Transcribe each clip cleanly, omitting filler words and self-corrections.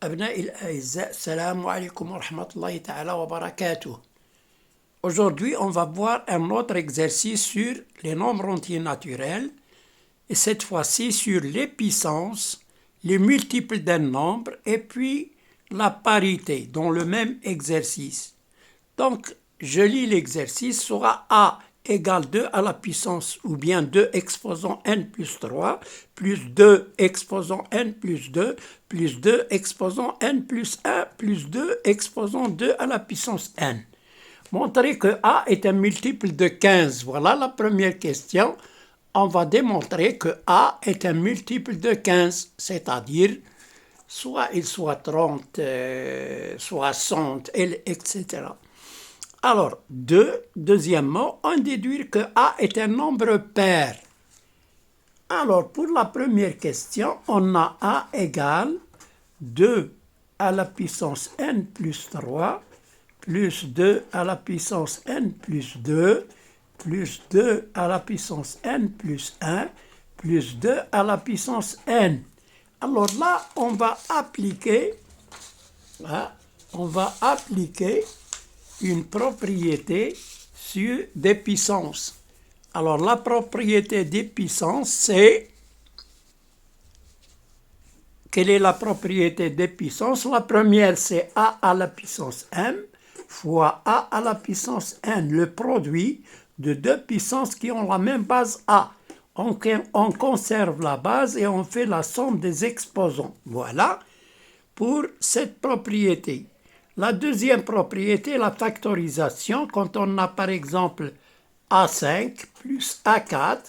أبنائي الأعزاء السلام عليكم ورحمة الله تعالى وبركاته. Aujourd'hui, on va voir un autre exercice sur les nombres entiers naturels et cette fois-ci sur les puissances, les multiples d'un nombre et puis la parité dans le même exercice. Donc, je lis l'exercice, soit A égale 2 à la puissance ou bien 2 exposant n plus 3 plus 2 exposant n plus 2 plus 2 exposant n plus 1 plus 2 exposant 2 à la puissance n. Montrer que A est un multiple de 15. Voilà la première question. On va démontrer que A est un multiple de 15, c'est-à-dire soit il soit 30, 60, etc. Alors, deuxièmement, on déduit que A est un nombre pair. Alors, pour la première question, on a A égale 2 à la puissance n plus 3 plus 2 à la puissance n plus 2 plus 2 à la puissance n plus 1 plus 2 à la puissance n. Alors là, on va appliquer une propriété sur des puissances. Alors, la propriété des puissances, c'est... Quelle est la propriété des puissances? La première, c'est A à la puissance m fois A à la puissance n, le produit de deux puissances qui ont la même base A. On conserve la base et on fait la somme des exposants. Voilà pour cette propriété. La deuxième propriété, la factorisation, quand on a par exemple A5 plus A4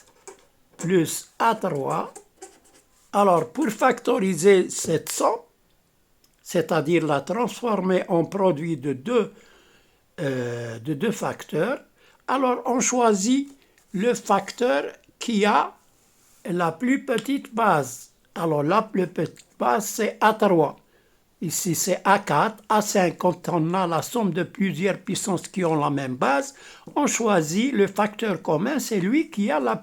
plus A3. Alors, pour factoriser cette somme, c'est-à-dire la transformer en produit de deux facteurs, alors on choisit le facteur qui a la plus petite base. Alors, la plus petite base, c'est A3. Ici, c'est A4, A5, quand on a la somme de plusieurs puissances qui ont la même base, on choisit le facteur commun, c'est lui qui a le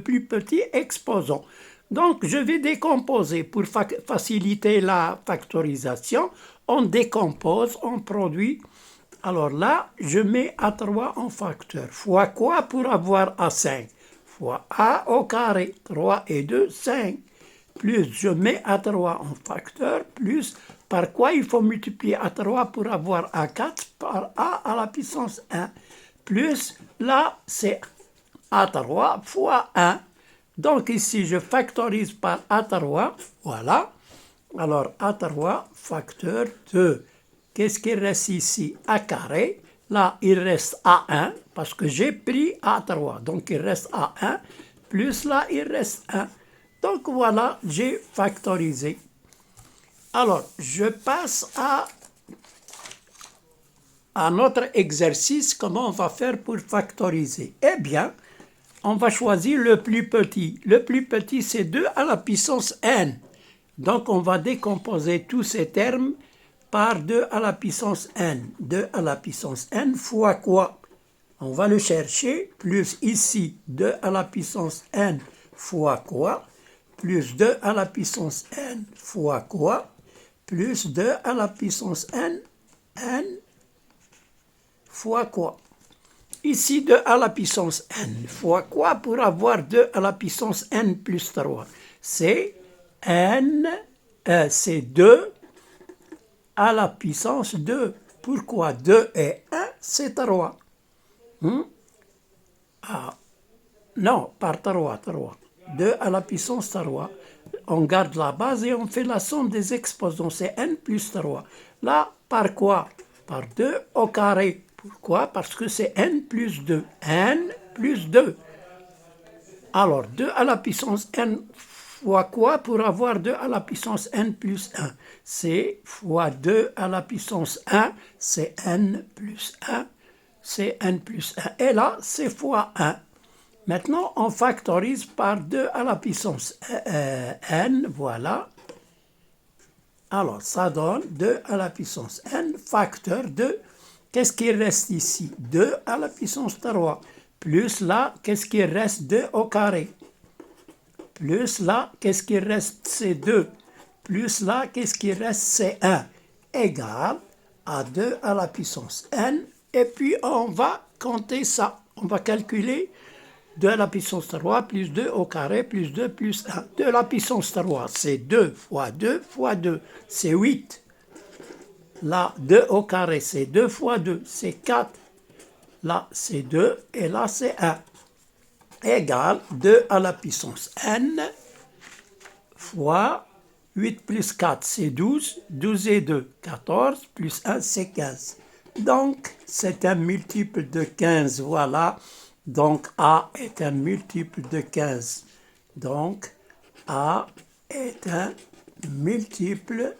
plus petit exposant. Donc, je vais décomposer. Pour faciliter la factorisation, on décompose, on produit. Alors là, je mets A3 en facteur. Fois quoi pour avoir A5? Fois A au carré. 3 et 2, 5. Plus je mets A3 en facteur, plus par quoi il faut multiplier A3 pour avoir A4 par A à la puissance 1. Plus là, c'est A3 fois 1. Donc ici, je factorise par A3, voilà. Alors A3 facteur 2. Qu'est-ce qui reste ici? A carré. Là, il reste A1 parce que j'ai pris A3. Donc il reste A1 plus là, il reste 1. Donc voilà, j'ai factorisé. Alors, je passe à notre exercice. Comment on va faire pour factoriser? Eh bien, on va choisir le plus petit. Le plus petit, c'est 2 à la puissance n. Donc, on va décomposer tous ces termes par 2 à la puissance n. 2 à la puissance n fois quoi? On va le chercher. Plus ici, 2 à la puissance n fois quoi? Plus 2 à la puissance n fois quoi? Plus 2 à la puissance n fois quoi? Ici, 2 à la puissance n fois quoi pour avoir 2 à la puissance n plus 3? C'est c'est 2 à la puissance 2. Pourquoi 2 et 1, c'est 3? Non, par 3. 2 à la puissance 3. On garde la base et on fait la somme des exposants. C'est n plus 3. Là, par quoi? Par 2 au carré. Pourquoi? Parce que c'est n plus 2. n plus 2. Alors, 2 à la puissance n fois quoi pour avoir 2 à la puissance n plus 1? C'est fois 2 à la puissance 1, c'est n plus 1. C'est n plus 1. Et là, c'est fois 1. Maintenant, on factorise par 2 à la puissance n, voilà. Alors, ça donne 2 à la puissance n facteur 2. Qu'est-ce qui reste ici? 2 à la puissance 3. Plus là, qu'est-ce qui reste? 2 au carré. Plus là, qu'est-ce qui reste? C'est 2. plus là, qu'est-ce qui reste? C'est 1 égale à 2 à la puissance n. Et puis, on va compter ça. On va calculer 2 à la puissance 3 plus 2 au carré plus 2 plus 1. 2 à la puissance 3, c'est 2 fois 2 fois 2, c'est 8. Là, 2 au carré, c'est 2 fois 2, c'est 4. Là, c'est 2 et là, c'est 1. Égale 2 à la puissance n fois 8 plus 4, c'est 12. 12 et 2, 14, plus 1, c'est 15. Donc, c'est un multiple de 15, voilà. Donc, A est un multiple de 15. Donc, A est un multiple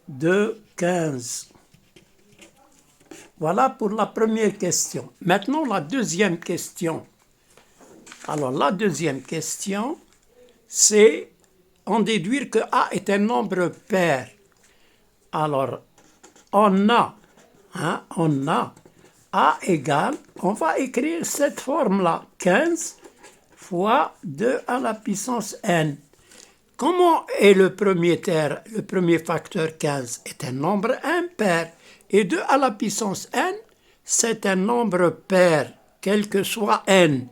de 15. Voilà pour la première question. Maintenant, la deuxième question. Alors, la deuxième question, c'est en déduire que A est un nombre pair. Alors, on a A égale, on va écrire cette forme-là, 15 fois 2 à la puissance n. Comment est le premier facteur 15 est un nombre impair. Et 2 à la puissance n, c'est un nombre pair, quel que soit n.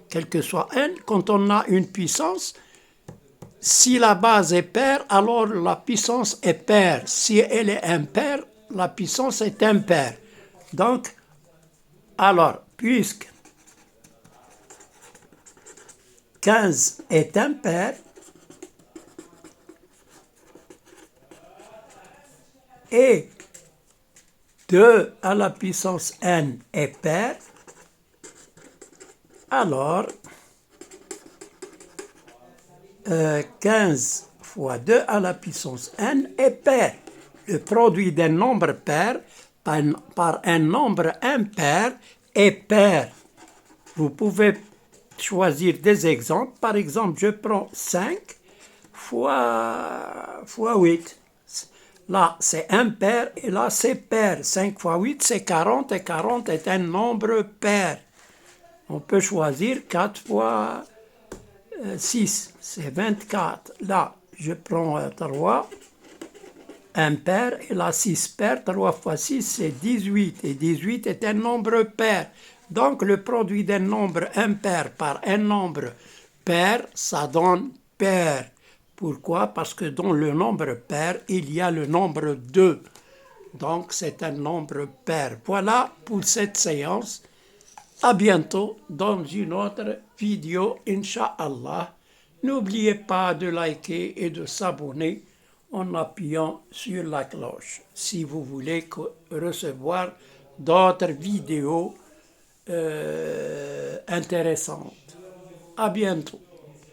Quel que soit n, quand on a une puissance, si la base est paire, alors la puissance est paire. Si elle est impaire, la puissance est impaire. Donc, alors, puisque 15 est impair, et 2 à la puissance n est pair, alors 15 fois 2 à la puissance n est pair. Le produit d'un nombre pair par un nombre impair est pair. Vous pouvez choisir des exemples. Par exemple, je prends 5 fois 8. Là, c'est impair et là, c'est pair. 5 fois 8, c'est 40 et 40 est un nombre pair. On peut choisir 4 fois 6, c'est 24. Là, je prends 3 impair et là, 6 pair. 3 fois 6, c'est 18 et 18 est un nombre pair. Donc, le produit d'un nombre impair par un nombre pair, ça donne pair. Pourquoi? Parce que dans le nombre pair, il y a le nombre 2. Donc, c'est un nombre pair. Voilà pour cette séance. À bientôt dans une autre vidéo, Inch'Allah. N'oubliez pas de liker et de s'abonner en appuyant sur la cloche si vous voulez recevoir d'autres vidéos intéressantes. À bientôt.